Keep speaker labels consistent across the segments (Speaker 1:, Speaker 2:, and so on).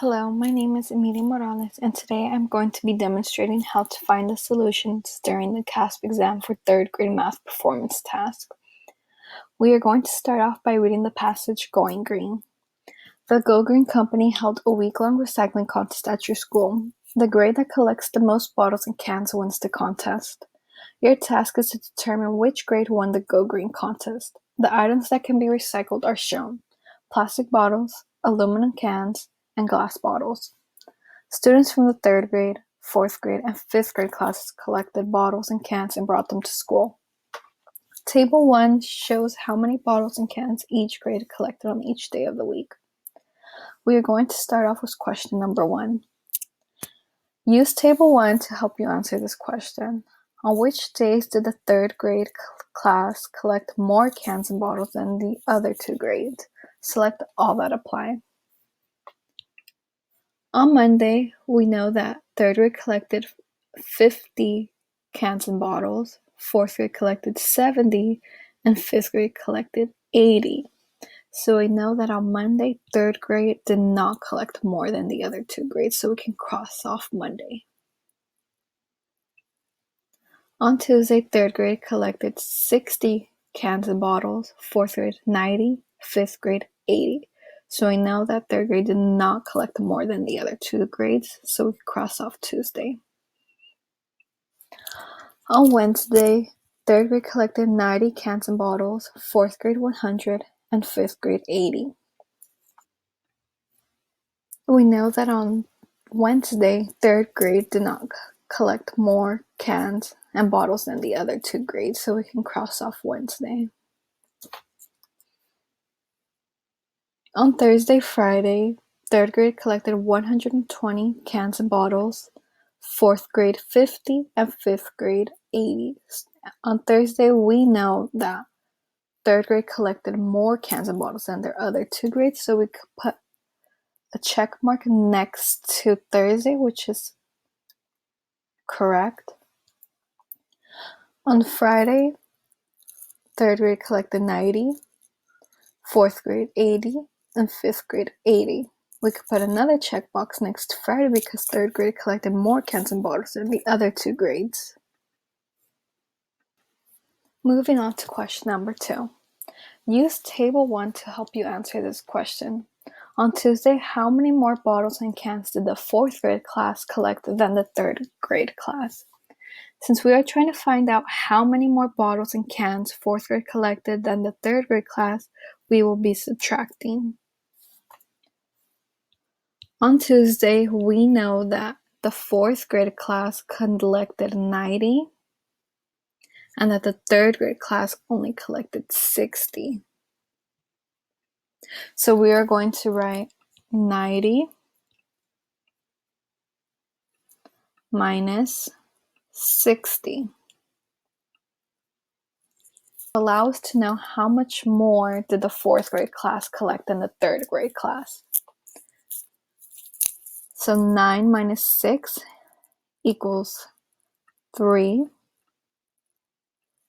Speaker 1: Hello, my name is Emilia Morales, and today I'm going to be demonstrating how to find the solutions during the Caaspp exam for 3rd grade math performance task. We are going to start off by reading the passage Going Green. The Go Green Company held a week-long recycling contest at your school. The grade that collects the most bottles and cans wins the contest. Your task is to determine which grade won the Go Green contest. The items that can be recycled are shown: plastic bottles, aluminum cans, and glass bottles. Students from the 3rd grade, 4th grade, and 5th grade classes collected bottles and cans and brought them to school. Table 1 shows how many bottles and cans each grade collected on each day of the week. We are going to start off with question number 1. Use Table 1 to help you answer this question. On which days did the 3rd grade class collect more cans and bottles than the other 2 grades? Select all that apply. On Monday, we know that 3rd grade collected 50 cans and bottles, 4th grade collected 70, and 5th grade collected 80. So we know that on Monday, 3rd grade did not collect more than the other 2 grades, so we can cross off Monday. On Tuesday, 3rd grade collected 60 cans and bottles, 4th grade 90, 5th grade 80. So we know that 3rd grade did not collect more than the other 2 grades, so we cross off Tuesday. On Wednesday, 3rd grade collected 90 cans and bottles, 4th grade 100, and 5th grade 80. We know that on Wednesday, 3rd grade did not collect more cans and bottles than the other 2 grades, so we can cross off Wednesday. On Thursday, Friday, 3rd grade collected 120 cans and bottles, 4th grade 50, and 5th grade 80. On Thursday, we know that 3rd grade collected more cans and bottles than their other 2 grades, so we could put a check mark next to Thursday, which is correct. On Friday, 3rd grade collected 90, 4th grade 80, and 5th grade 80. We could put another checkbox next to Friday because 3rd grade collected more cans and bottles than the other 2 grades. Moving on to question number 2. Use Table 1 to help you answer this question. On Tuesday, how many more bottles and cans did the 4th grade class collect than the 3rd grade class? Since we are trying to find out how many more bottles and cans 4th grade collected than the 3rd grade class, we will be subtracting. On Tuesday, we know that the 4th grade class collected 90 and that the 3rd grade class only collected 60. So we are going to write 90 minus 60. Allow us to know how much more did the 4th grade class collect than the 3rd grade class. So 9 minus 6 equals 3,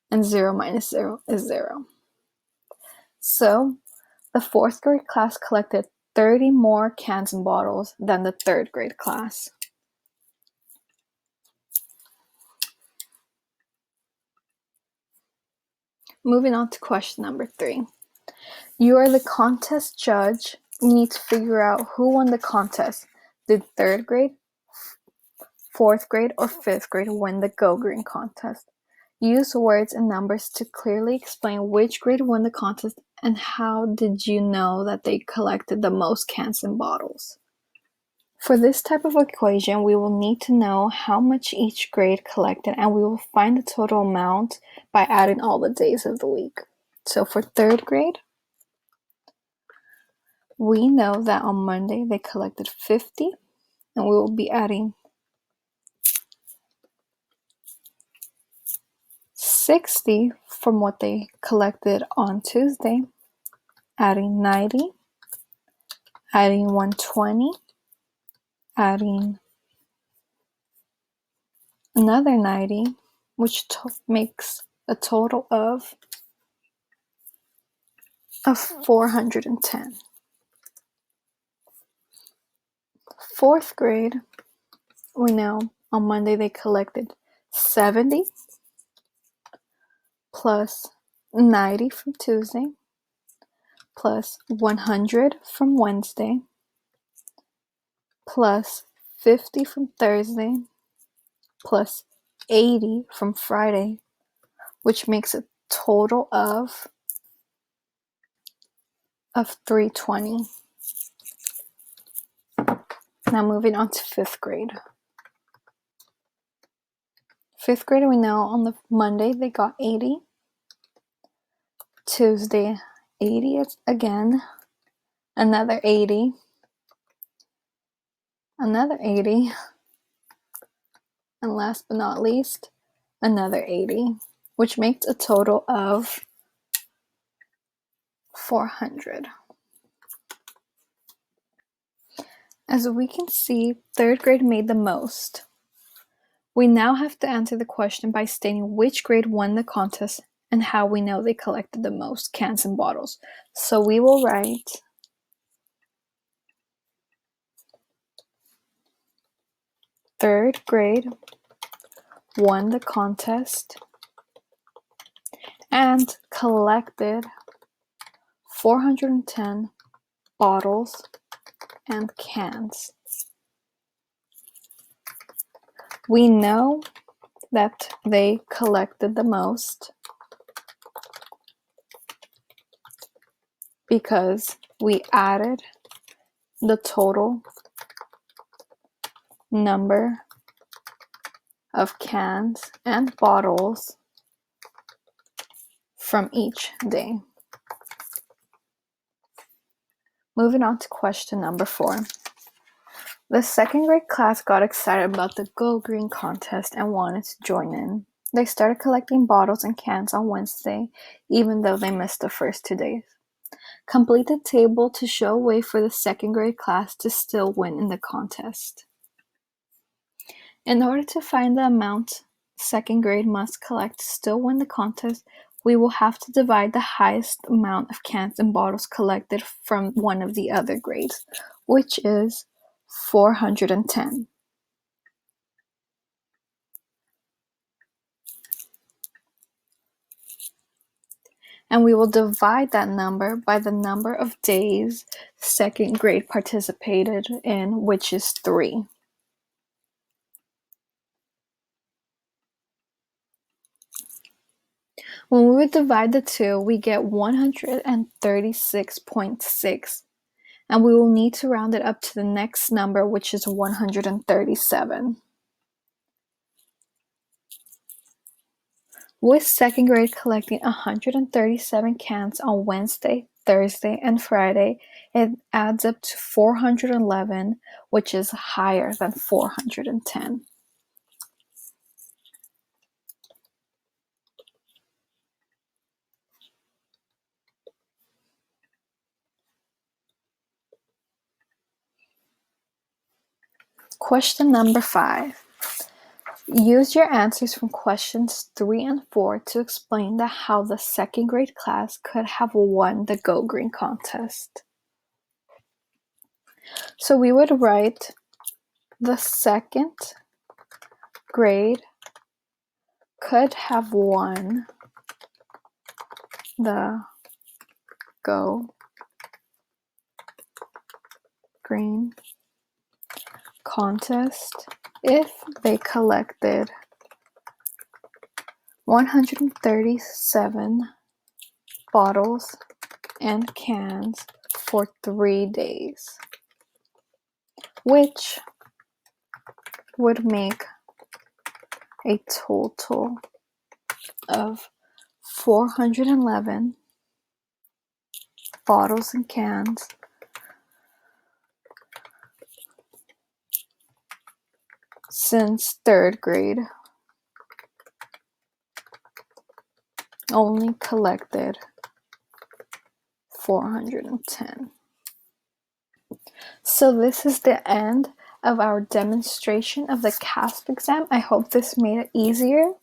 Speaker 1: and 0 minus 0 is 0. So the 4th grade class collected 30 more cans and bottles than the 3rd grade class. Moving on to question number 3. You are the contest judge. You need to figure out who won the contest. Did 3rd grade, 4th grade, or 5th grade win the Go Green contest? Use words and numbers to clearly explain which grade won the contest and how did you know that they collected the most cans and bottles. For this type of equation, we will need to know how much each grade collected, and we will find the total amount by adding all the days of the week. So for 3rd grade, we know that on Monday they collected 50, and we will be adding 60 from what they collected on Tuesday, adding 90, adding 120, adding another 90, which makes a total of 410. Fourth grade, we know on Monday they collected 70 plus 90 from Tuesday plus 100 from Wednesday plus 50 from Thursday plus 80 from Friday, which makes a total of 320. Now moving on to fifth grade. Fifth grade, we know on the Monday they got 80. Tuesday, 80 again. Another 80. Another 80. And last but not least, another 80, which makes a total of 400. As we can see, third grade made the most. We now have to answer the question by stating which grade won the contest and how we know they collected the most cans and bottles. So we will write third grade won the contest and collected 410 bottles and cans. We know that they collected the most because we added the total number of cans and bottles from each day. Moving on to question number 4. The second grade class got excited about the Go Green contest and wanted to join in. They started collecting bottles and cans on Wednesday, even though they missed the first 2 days. Complete the table to show a way for the second grade class to still win in the contest. In order to find the amount second grade must collect to still win the contest, we will have to divide the highest amount of cans and bottles collected from one of the other grades, which is 410. And we will divide that number by the number of days second grade participated in, which is 3. When we would divide the two, we get 136.6, and we will need to round it up to the next number, which is 137. With second grade collecting 137 cans on Wednesday, Thursday, and Friday, it adds up to 411, which is higher than 410. Question number 5. Use your answers from questions 3 and 4 to explain how the second grade class could have won the Go Green contest. So we would write the second grade could have won the Go Green contest if they collected 137 bottles and cans for 3 days, which would make a total of 411 bottles and cans since third grade only collected 410. So this is the end of our demonstration of the Caaspp exam. I hope this made it easier.